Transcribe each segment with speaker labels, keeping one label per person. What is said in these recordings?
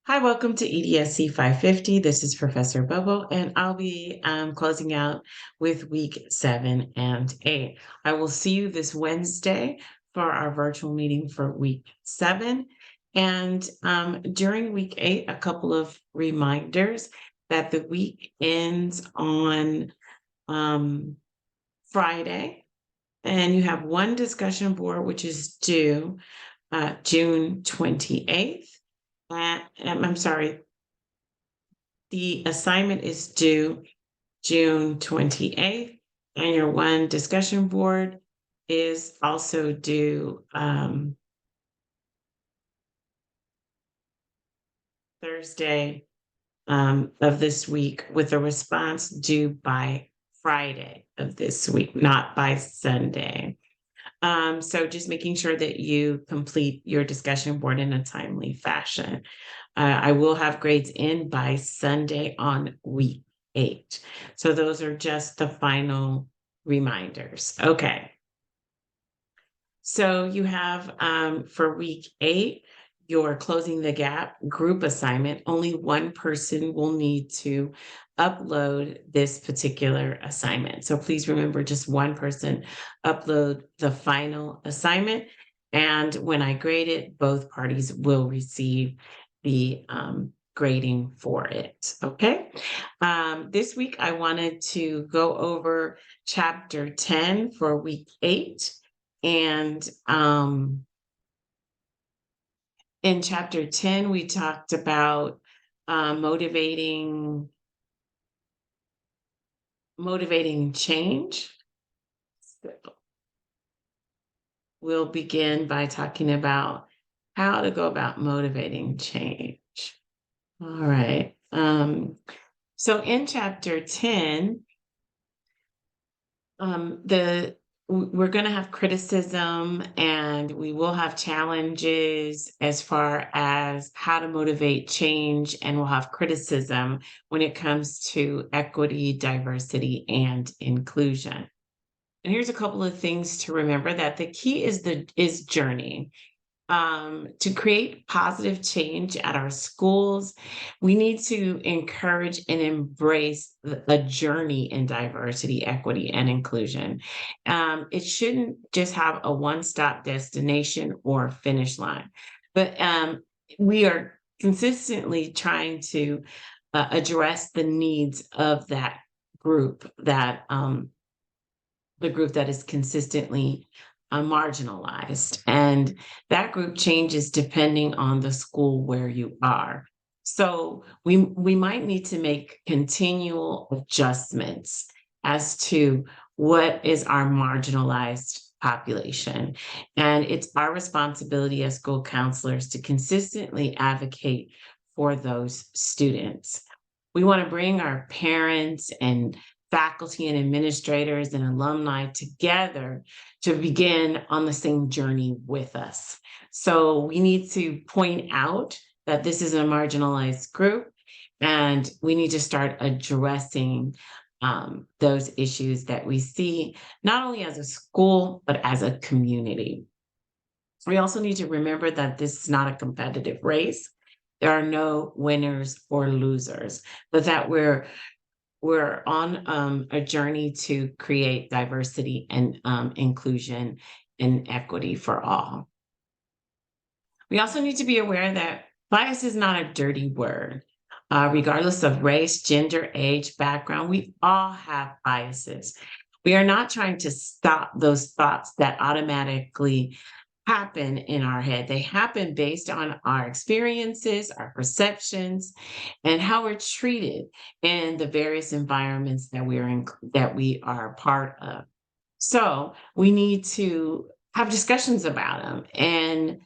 Speaker 1: Hi, welcome to EDSC 550. This is Professor Bobo, and I'll be closing out with week 7 and 8. I will see you this Wednesday for our virtual meeting for week 7. And during week 8, a couple of reminders that the week ends on Friday, and you have one discussion board, which is due June 28th. I'm sorry, the assignment is due June 28th, and your one discussion board is also due Thursday of this week, with a response due by Friday of this week, not by Sunday. So just making sure that you complete your discussion board in a timely fashion. I will have grades in by Sunday on week 8. So those are just the final reminders. Okay. So you have for week 8, your closing the gap group assignment. Only one person will need to upload this particular assignment. So please remember, just one person upload the final assignment. And when I grade it, both parties will receive the grading for it. Okay. This week, I wanted to go over chapter 10 for week 8. And in chapter 10, we talked about motivating change. So we'll begin by talking about how to go about motivating change. All right. So in chapter 10, we're going to have criticism, and we will have challenges as far as how to motivate change, and we'll have criticism when it comes to equity, diversity, and inclusion. And here's a couple of things to remember: that the key is journey. To create positive change at our schools, we need to encourage and embrace a journey in diversity, equity, and inclusion. It shouldn't just have a one-stop destination or finish line, but we are consistently trying to address the needs of that group, that the group that is consistently marginalized. And that group changes depending on the school where you are. So we might need to make continual adjustments as to what is our marginalized population. And it's our responsibility as school counselors to consistently advocate for those students. We want to bring our parents and faculty and administrators and alumni together to begin on the same journey with us. So we need to point out that this is a marginalized group, and we need to start addressing those issues that we see, not only as a school, but as a community. We also need to remember that this is not a competitive race. There are no winners or losers, but that we're on a journey to create diversity and inclusion and equity for all. We also need to be aware that bias is not a dirty word. Regardless of race, gender, age, background, we all have biases. We are not trying to stop those thoughts that automatically happen in our head. They happen based on our experiences, our perceptions, and how we're treated in the various environments that we are part of. So we need to have discussions about them and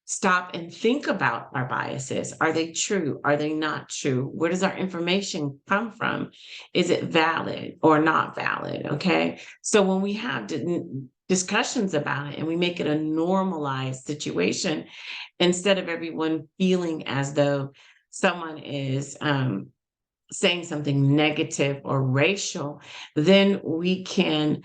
Speaker 1: stop and think about our biases. Are they true? Are they not true? Where does our information come from? Is it valid or not valid? Okay. So when we have discussions about it and we make it a normalized situation, instead of everyone feeling as though someone is saying something negative or racial, then we can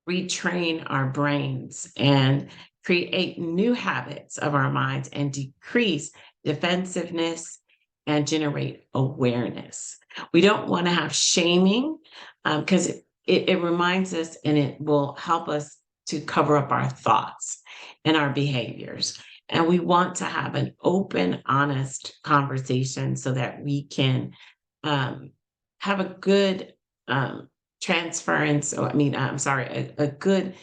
Speaker 1: retrain our brains and create new habits of our minds, and decrease defensiveness and generate awareness. We don't want to have shaming because it reminds us and it will help us to cover up our thoughts and our behaviors. And we want to have an open, honest conversation so that we can um, have a good transference, or I mean, I'm sorry, a good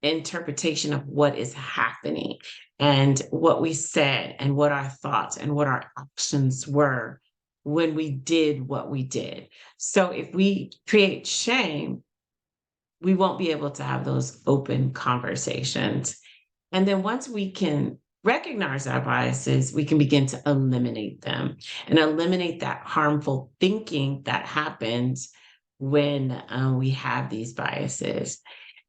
Speaker 1: interpretation of what is happening and what we said and what our thoughts and what our actions were when we did what we did. So if we create shame, we won't be able to have those open conversations. And then once we can recognize our biases, we can begin to eliminate them and eliminate that harmful thinking that happens when we have these biases.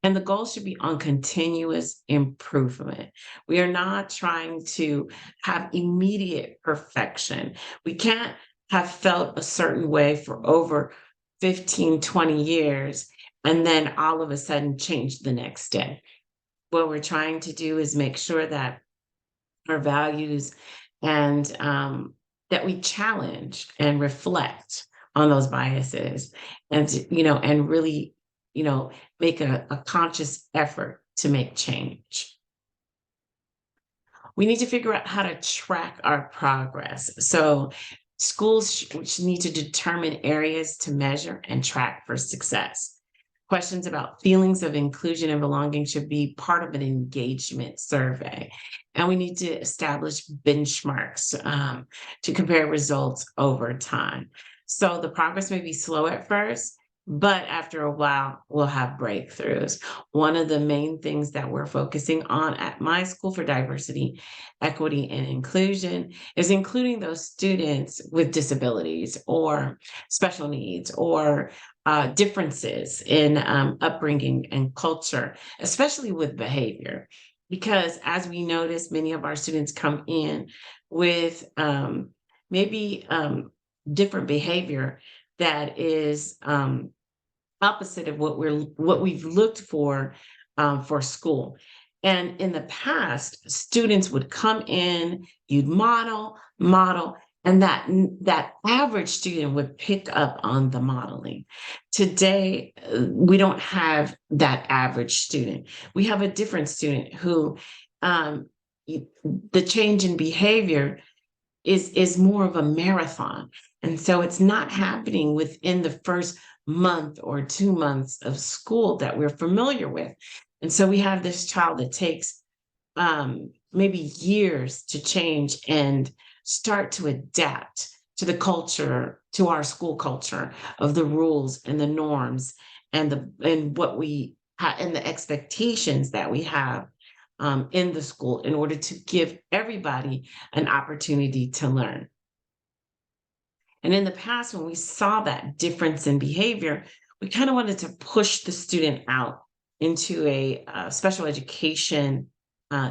Speaker 1: And the goal should be on continuous improvement. We are not trying to have immediate perfection. We can't have felt a certain way for over 15, 20 years and then all of a sudden change the next day. What we're trying to do is make sure that our values and that we challenge and reflect on those biases and and really make a conscious effort to make change. We need to figure out how to track our progress. So schools need to determine areas to measure and track for success. Questions about feelings of inclusion and belonging should be part of an engagement survey. And we need to establish benchmarks to compare results over time. So the progress may be slow at first, but after a while, we'll have breakthroughs. One of the main things that we're focusing on at my school for diversity, equity, and inclusion is including those students with disabilities or special needs or differences in upbringing and culture, especially with behavior. Because as we notice, many of our students come in with maybe different behavior that is opposite of what we've looked for school. And in the past, students would come in, you'd model, and that average student would pick up on the modeling. Today, we don't have that average student. We have a different student who the change in behavior is more of a marathon. And so it's not happening within the first month or 2 months of school that we're familiar with. And so we have this child that takes maybe years to change and start to adapt to the culture, to our school culture of the rules and the norms and what we and the expectations that we have in the school in order to give everybody an opportunity to learn. And in the past, when we saw that difference in behavior, we kind of wanted to push the student out into a special education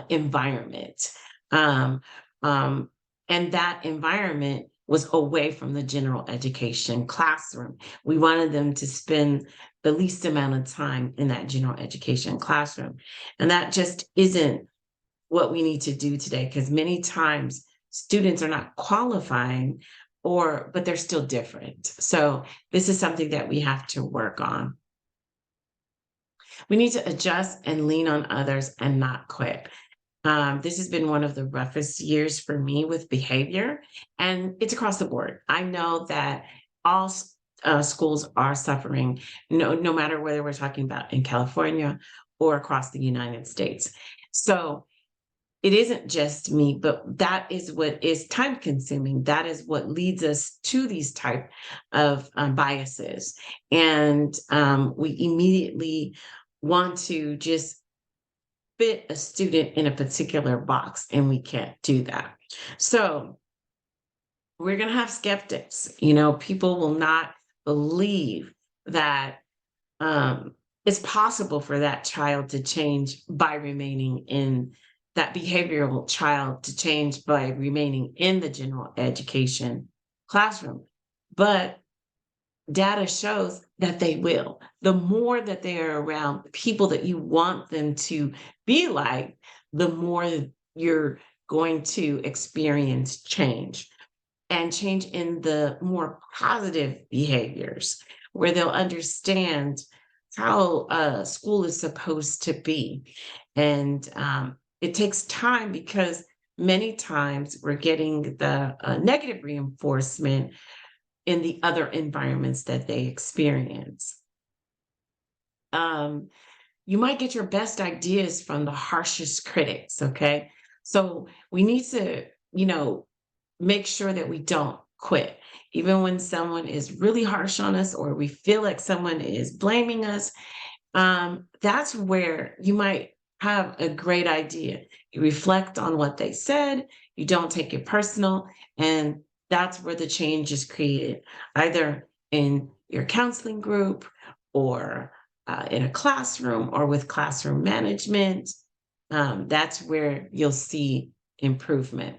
Speaker 1: environment. Um, um, and that environment was away from the general education classroom. We wanted them to spend the least amount of time in that general education classroom. And that just isn't what we need to do today, because many times students are not qualifying but they're still different. So this is something that we have to work on. We need to adjust and lean on others and not quit. This has been one of the roughest years for me with behavior, and it's across the board. I know that all schools are suffering, no matter whether we're talking about in California or across the United States. So it isn't just me, but that is what is time consuming. That is what leads us to these type of biases. And we immediately want to just fit a student in a particular box, and we can't do that. So we're going to have skeptics. People will not believe that it's possible for that child to change by remaining in that behavioral child to change by remaining in the general education classroom. But data shows that they will. The more that they are around people that you want them to be like, the more you're going to experience change, and change in the more positive behaviors where they'll understand how school is supposed to be. And it takes time because many times we're getting the negative reinforcement in the other environments that they experience. Um, you might get your best ideas from the harshest critics, okay? So we need to, make sure that we don't quit. Even when someone is really harsh on us or we feel like someone is blaming us, that's where you might have a great idea. You reflect on what they said, you don't take it personal, and that's where the change is created, either in your counseling group or in a classroom or with classroom management. That's where you'll see improvement.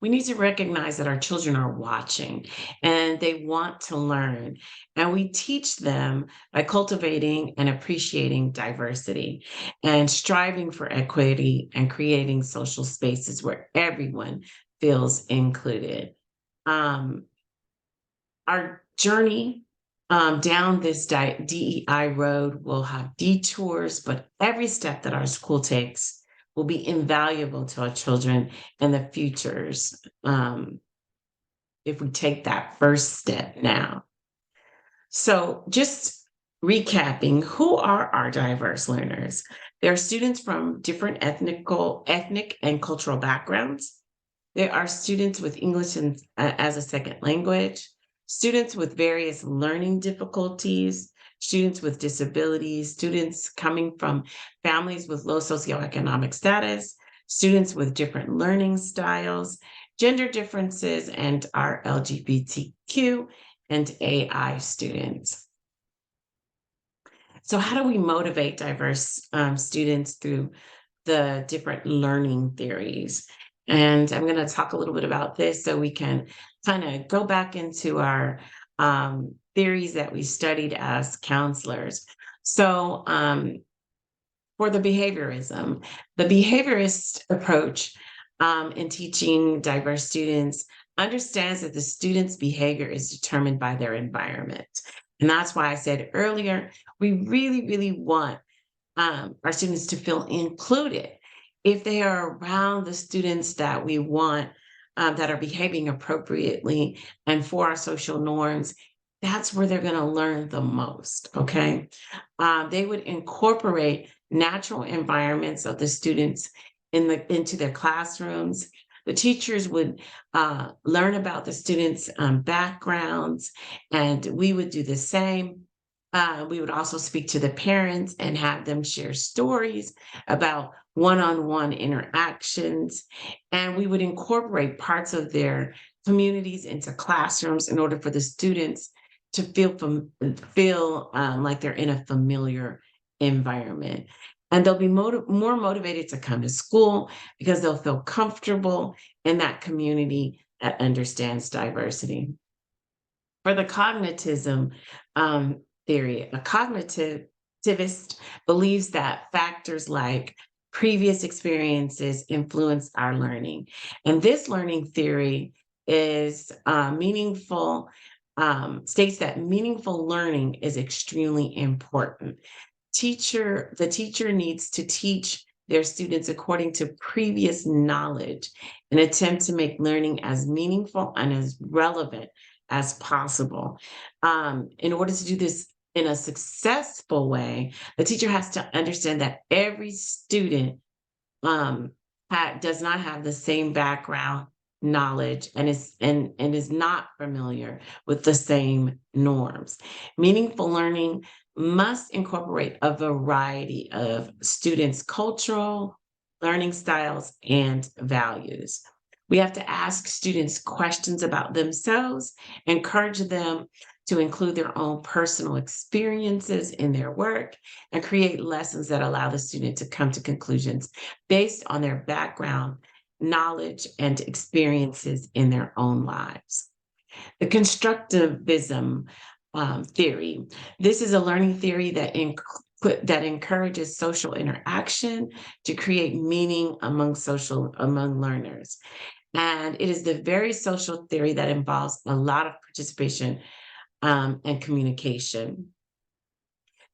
Speaker 1: We need to recognize that our children are watching and they want to learn. And we teach them by cultivating and appreciating diversity and striving for equity and creating social spaces where everyone feels included. Um, our journey down this DEI road will have detours, but every step that our school takes will be invaluable to our children and the futures, if we take that first step now. So, just recapping, who are our diverse learners? There are students from different ethnic and cultural backgrounds. There are students with English as a second language, students with various learning difficulties, students with disabilities, students coming from families with low socioeconomic status, students with different learning styles, gender differences, and our LGBTQ and AI students. So, how do we motivate diverse students through the different learning theories? And I'm going to talk a little bit about this so we can kind of go back into our theories that we studied as counselors. So, for the behaviorist approach in teaching diverse students understands that the student's behavior is determined by their environment. And that's why I said earlier, we really, really want our students to feel included. If they are around the students that we want, that are behaving appropriately and for our social norms, that's where they're going to learn the most. Okay. They would incorporate natural environments of the students into their classrooms. The teachers would learn about the students' backgrounds, and we would do the same. We would also speak to the parents and have them share stories about one-on-one interactions. And we would incorporate parts of their communities into classrooms in order for the students to feel like they're in a familiar environment. And they'll be more motivated to come to school because they'll feel comfortable in that community that understands diversity. For the cognitism theory, a cognitivist believes that factors like previous experiences influence our learning. And this learning theory is states that meaningful learning is extremely important. The teacher needs to teach their students according to previous knowledge and attempt to make learning as meaningful and as relevant as possible. In order to do this in a successful way, the teacher has to understand that every student um, does not have the same background knowledge and is not familiar with the same norms. Meaningful learning must incorporate a variety of students' cultural learning styles and values. We have to ask students questions about themselves, encourage them to include their own personal experiences in their work, and create lessons that allow the student to come to conclusions based on their background, knowledge, and experiences in their own lives. The constructivism theory. This is a learning theory that that encourages social interaction to create meaning among learners. And it is the very social theory that involves a lot of participation and communication.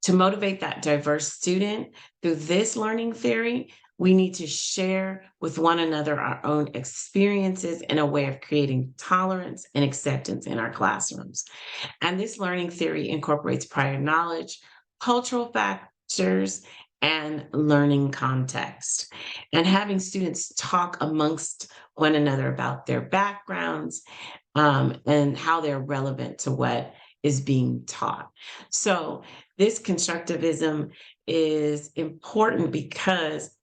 Speaker 1: To motivate that diverse student through this learning theory, we need to share with one another our own experiences in a way of creating tolerance and acceptance in our classrooms. And this learning theory incorporates prior knowledge, cultural factors, and learning context. And having students talk amongst one another about their backgrounds and how they're relevant to what is being taught. So, this constructivism is important because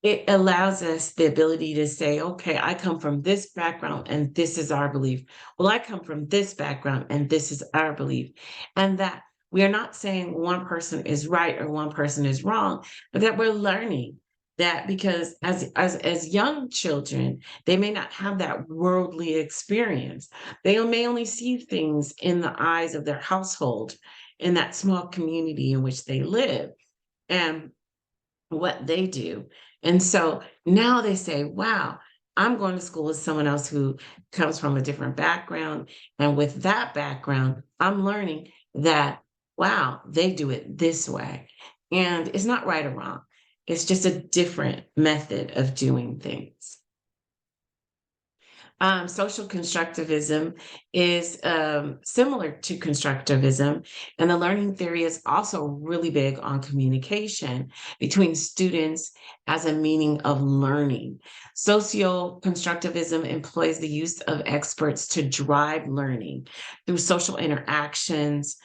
Speaker 1: it allows us the ability to say, okay, I come from this background and this is our belief. Well, I come from this background and this is our belief. And that we are not saying one person is right or one person is wrong, but that we're learning that because as young children, they may not have that worldly experience. They may only see things in the eyes of their household, in that small community in which they live. And what they do. And so now they say, wow, I'm going to school with someone else who comes from a different background. And with that background, I'm learning that, wow, they do it this way. And it's not right or wrong, it's just a different method of doing things. Social constructivism is similar to constructivism, and the learning theory is also really big on communication between students as a meaning of learning. Social constructivism employs the use of experts to drive learning through social interactions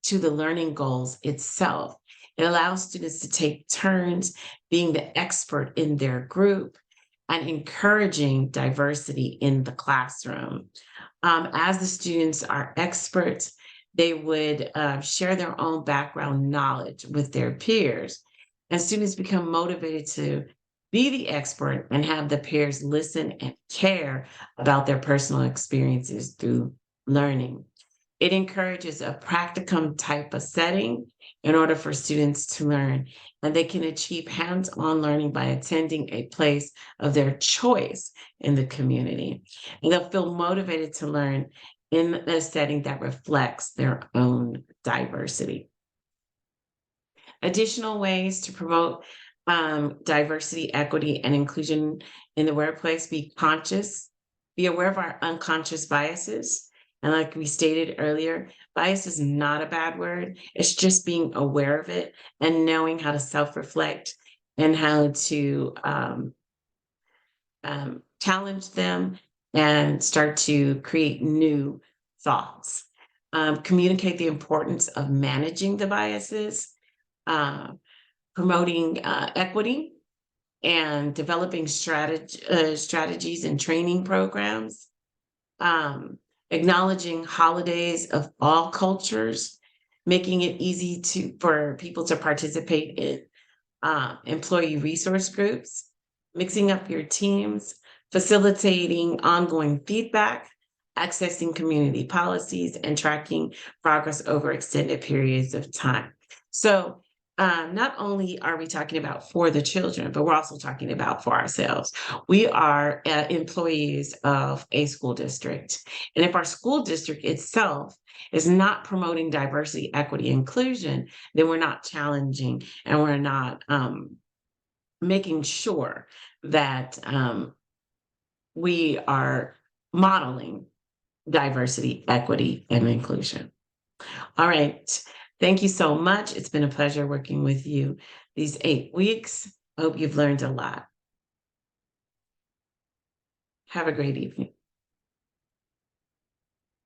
Speaker 1: to the learning goals itself. It allows students to take turns being the expert in their group and encouraging diversity in the classroom. As the students are experts, they would share their own background knowledge with their peers. And students become motivated to be the expert and have the peers listen and care about their personal experiences through learning. It encourages a practicum type of setting in order for students to learn, and they can achieve hands-on learning by attending a place of their choice in the community. And they'll feel motivated to learn in a setting that reflects their own diversity. Additional ways to promote diversity, equity, and inclusion in the workplace: be aware of our unconscious biases. And like we stated earlier, bias is not a bad word. It's just being aware of it and knowing how to self reflect and how to challenge them and start to create new thoughts. Communicate the importance of managing the biases, uh, promoting equity, and developing strategies and training programs. Um, Acknowledging holidays of all cultures, making it easy for people to participate in employee resource groups, mixing up your teams, facilitating ongoing feedback, accessing community policies, and tracking progress over extended periods of time. So, not only are we talking about for the children, but we're also talking about for ourselves. We are employees of a school district. And if our school district itself is not promoting diversity, equity, inclusion, then we're not challenging and we're not making sure that we are modeling diversity, equity, and inclusion. All right. Thank you so much. It's been a pleasure working with you these 8 weeks. I hope you've learned a lot. Have a great evening.